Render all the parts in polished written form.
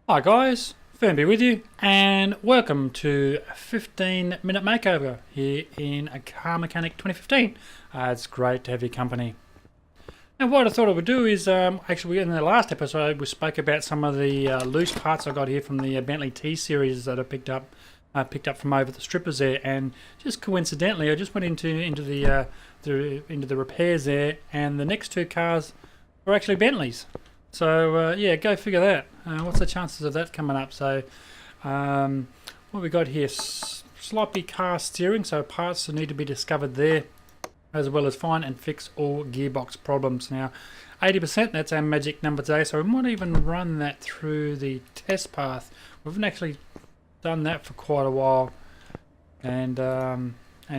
Hi guys, Firmbie with you, and welcome to a 15-minute makeover here in a Car Mechanic 2015. It's great to have your company. Now what I thought I would do is, actually in the last episode we spoke about some of the loose parts I got here from the Bentley T series that I picked up from over the strippers there, and just coincidentally I just went into the repairs there, and the next two cars were actually Bentleys. So yeah, go figure that. What's the chances of that coming up? So what we got here, sloppy car steering, so parts that need to be discovered there, as well as find and fix all gearbox problems. Now 80%, that's our magic number today, so we might even run that through the test path. We haven't actually done that for quite a while, and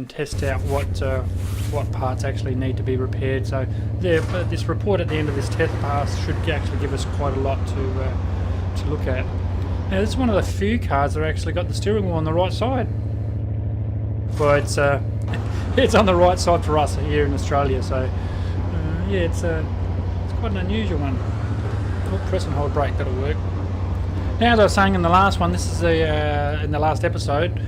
test out what parts actually need to be repaired. So there, this report at the end of this test pass should actually give us quite a lot to look at. Now this is one of the few cars that actually got the steering wheel on the right side. Well, it's it's on the right side for us here in Australia. So yeah, it's quite an unusual one. Press and hold brake, that'll work. Now, as I was saying in the last one, this is in the last episode.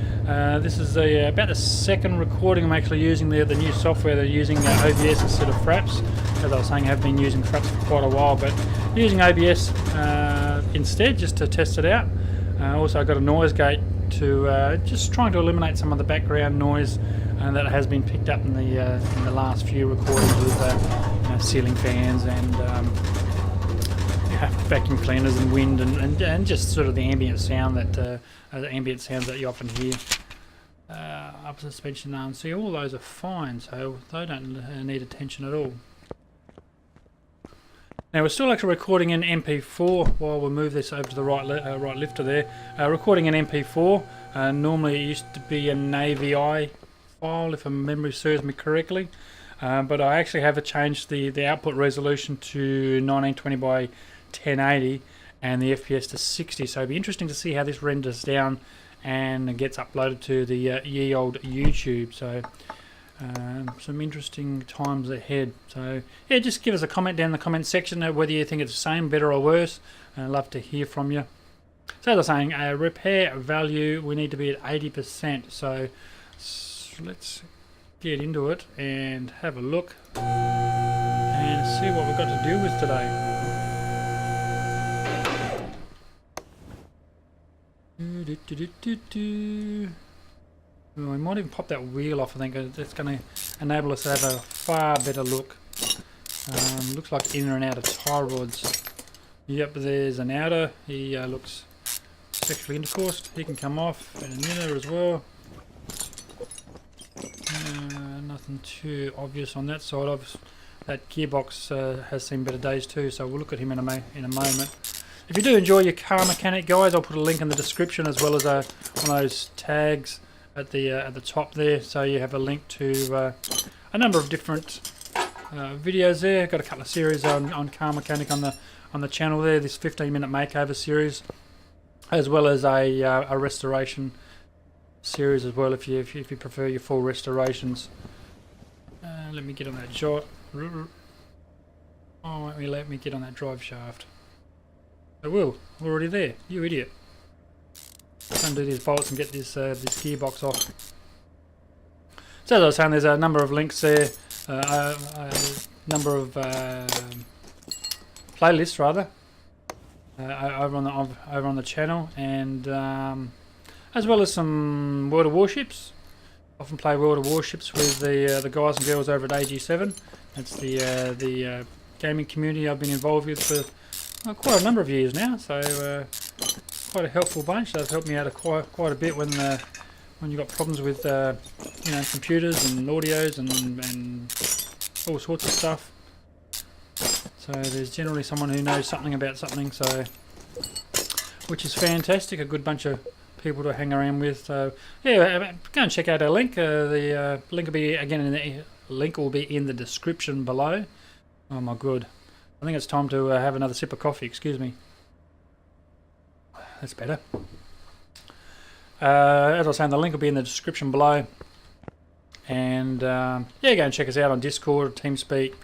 This is about the second recording I'm actually using the new software. They're using OBS instead of Fraps. As I was saying, I have been using Fraps for quite a while, but using OBS instead, just to test it out. Also, I got a noise gate to just trying to eliminate some of the background noise that has been picked up in the last few recordings with ceiling fans and vacuum cleaners and wind and just sort of the ambient sound that sounds that you often hear. Upper suspension arms, see, all those are fine, so they don't need attention at all. Now we're still actually recording in MP4 while we move this over to the right lifter there. Recording in MP4. Normally it used to be a AVI file, if my memory serves me correctly, but I actually have changed the output resolution to 1920 by 1080 and the FPS to 60. So it'll be interesting to see how this renders down and gets uploaded to the ye old YouTube. So some interesting times ahead. So yeah, just give us a comment down in the comment section whether you think it's the same, better or worse. I'd love to hear from you. So as I was saying, repair value, we need to be at 80%. So let's get into it and have a look and see what we've got to deal with today. Well, we might even pop that wheel off. I think it's going to enable us to have a far better look. Looks like in and out of tie rods. Yep, there's an outer. He looks sexually intercoursed. He can come off, and an inner as well. Nothing too obvious on that side. That gearbox has seen better days too, so we'll look at him in a moment. If you do enjoy your car mechanic, guys, I'll put a link in the description, as well as one of those tags at the top there, so you have a link to a number of different videos there. Got a couple of series on car mechanic on the channel there. This 15-minute makeover series, as well as a restoration series as well, if you prefer your full restorations. Let me get on that jot. Oh, let me get on that drive shaft. I will. We're already there. You idiot. Undo these bolts and get this gearbox off. So as I was saying, there's a number of links there, a number of playlists rather, over on the channel, and as well as some World of Warships. Often play World of Warships with the guys and girls over at AG7. That's the gaming community I've been involved with for quite a number of years now, so quite a helpful bunch. They've helped me out quite a bit when you've got problems with computers and audios and all sorts of stuff. So there's generally someone who knows something about something, so which is fantastic. A good bunch of people to hang around with. So yeah, go and check out our link. The link will be in the description below. Oh my god. I think it's time to have another sip of coffee, excuse me. That's better. As I was saying, the link will be in the description below. And yeah, go and check us out on Discord, TeamSpeak,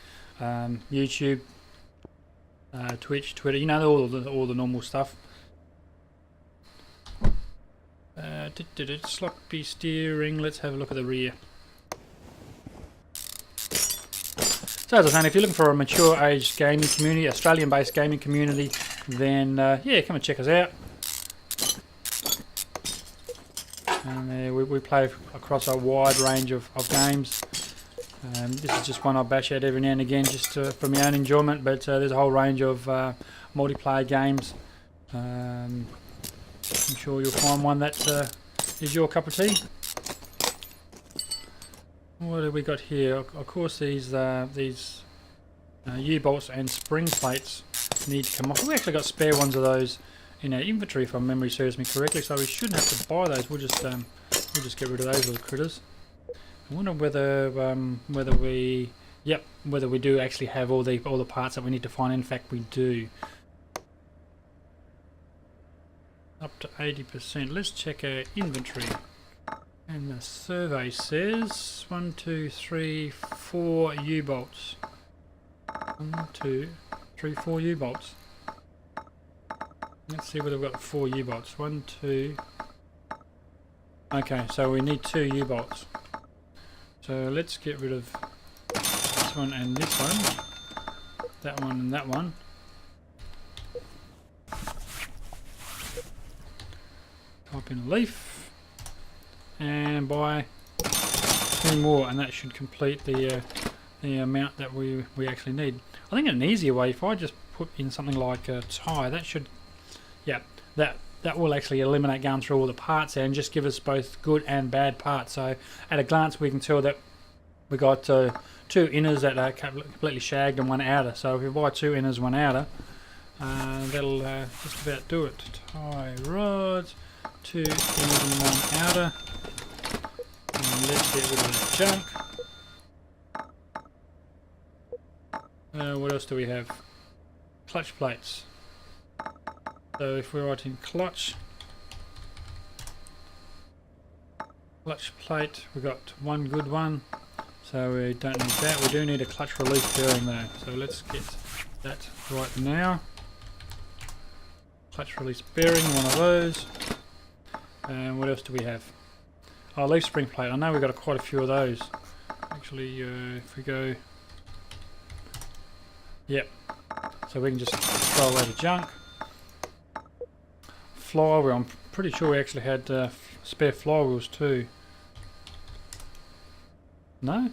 YouTube, Twitch, Twitter, you know, all the normal stuff. Sloppy steering. Let's have a look at the rear. So as I was saying, if you're looking for a mature age gaming community, Australian based gaming community, then yeah, come and check us out. And we play across a wide range of games. This is just one I bash out every now and again just for my own enjoyment, but there's a whole range of multiplayer games. I'm sure you'll find one that is your cup of tea. What have we got here? Of course, these U-bolts and spring plates need to come off. We actually got spare ones of those in our inventory, if my memory serves me correctly, so we shouldn't have to buy those. We'll just get rid of those little critters. I wonder whether we do actually have all the parts that we need to find. In fact, we do. Up to 80%. Let's check our inventory. And the survey says 1, 2, 3, 4 U-bolts. 1, 2, 3, 4 U-bolts. Let's see whether we've got 4 U-bolts. 1, 2. Okay, so we need 2 U-bolts. So let's get rid of this one and this one. That one and that one. Type in a leaf. And buy 2 more, and that should complete the amount that we actually need. I think an easier way, if I just put in something like a tyre, that should, yeah, that will actually eliminate going through all the parts there and just give us both good and bad parts. So at a glance we can tell that we got 2 inners that are completely shagged and 1 outer. So if we buy 2 inners, 1 outer, that'll just about do it. Tie rods, 2 inners and 1 outer. And let's get rid of that junk. What else do we have? Clutch plates. So if we write in clutch plate, we've got 1 good one, so we don't need that. We do need a clutch release bearing though, so let's get that right now. Clutch release bearing, 1 of those. And what else do we have? Oh, leaf spring plate. I know we've got quite a few of those. Actually, if we go... Yep. So we can just throw away the junk. Flywheel. I'm pretty sure we actually had spare flywheels too. No?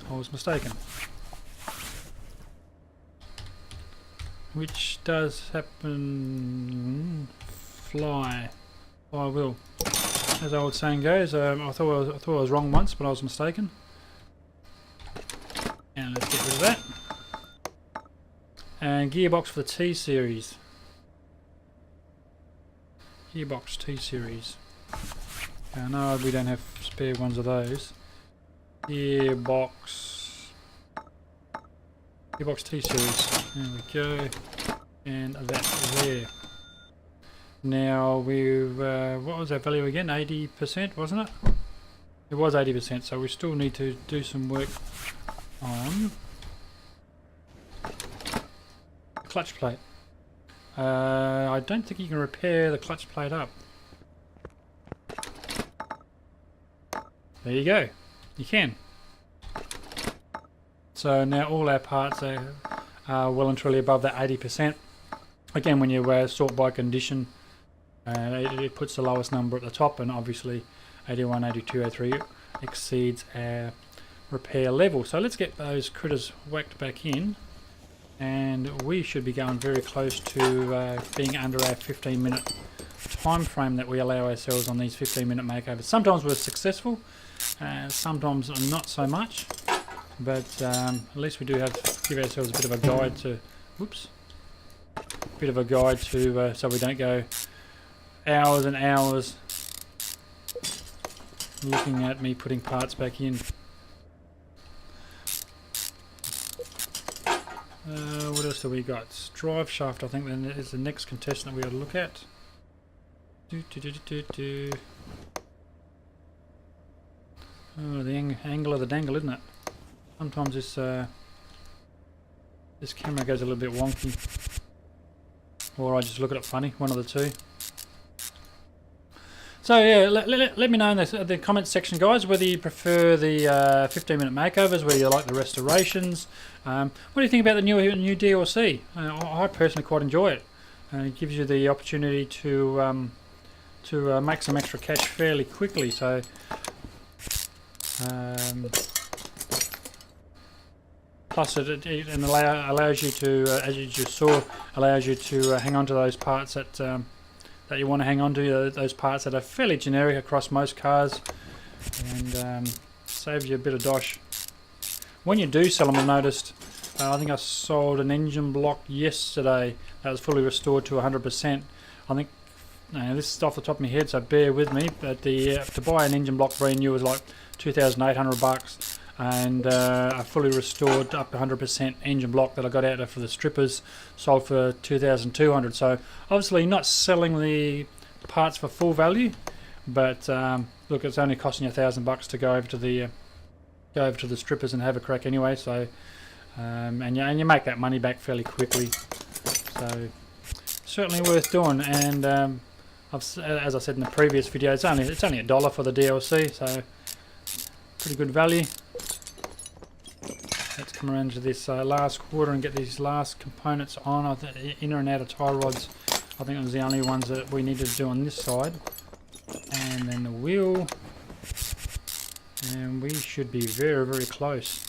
I was mistaken. Which does happen... Flywheel. As the old saying goes, I thought I was wrong once, but I was mistaken. And let's get rid of that. And gearbox for the T series. Gearbox T series. I know we don't have spare ones of those. Gearbox T series. There we go. And that's there. Now we've, what was our value again? 80%, wasn't it? It was 80%, so we still need to do some work on the clutch plate. I don't think you can repair the clutch plate up. There you go. You can. So now all our parts are well and truly above that 80%. Again, when you sort by condition, it puts the lowest number at the top, and obviously 81, 82, 83 exceeds our repair level. So let's get those critters whacked back in, and we should be going very close to being under our 15-minute time frame that we allow ourselves on these 15-minute makeovers. Sometimes we're successful, sometimes not so much, but at least we do have to give ourselves a bit of a guide to, so we don't go hours and hours looking at me putting parts back in. What else have we got? Drive shaft, I think, then is the next contestant we ought to look at. Oh, the angle of the dangle, isn't it? Sometimes this camera goes a little bit wonky, or I just look at it funny, one of the two. So yeah, let me know in the comments section, guys, whether you prefer the 15-minute makeovers, whether you like the restorations. What do you think about the new DLC? I personally quite enjoy it. It gives you the opportunity to make some extra cash fairly quickly. So plus it allows you to, as you just saw, allows you to hang on to those parts that you want to hang on to, those parts that are fairly generic across most cars, and saves you a bit of dosh. When you do sell them, I noticed, I think I sold an engine block yesterday that was fully restored to 100%. I think, this is off the top of my head, so bear with me, but to buy an engine block brand new was like $2,800, and a fully restored up to 100% engine block that I got out there for the strippers sold for $2,200. So obviously not selling the parts for full value, but look, it's only costing you $1,000 to go over to the strippers and have a crack anyway. So and you make that money back fairly quickly. So certainly worth doing. And as I said in the previous video, it's only $1 for the DLC, so pretty good value. Let's come around to this last quarter and get these last components on. Inner and outer tie rods, I think it was the only ones that we needed to do on this side. And then the wheel. And we should be very, very close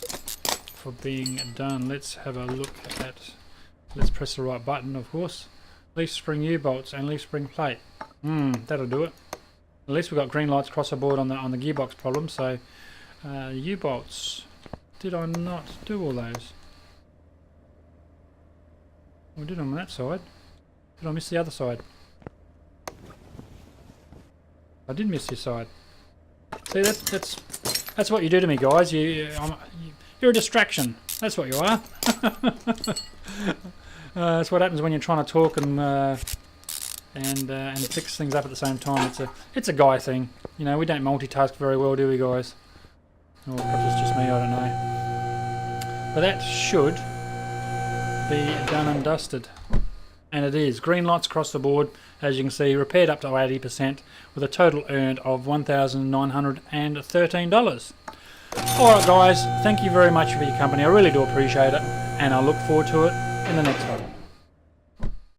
for being done. Let's have a look at, let's press the right button, of course. Leaf spring U-bolts and leaf spring plate. That'll do it. At least we've got green lights across the board on the gearbox problem. So U-bolts. Did I not do all those? We did them on that side. Did I miss the other side? I did miss this side. See, that's what you do to me, guys. You're a distraction. That's what you are. That's what happens when you're trying to talk and fix things up at the same time. It's a guy thing. You know, we don't multitask very well, do we, guys? Or perhaps it's just me, I don't know. But that should be done and dusted. And it is. Green lights across the board, as you can see, repaired up to 80% with a total earned of $1,913. Alright guys, thank you very much for your company. I really do appreciate it, and I look forward to it in the next one.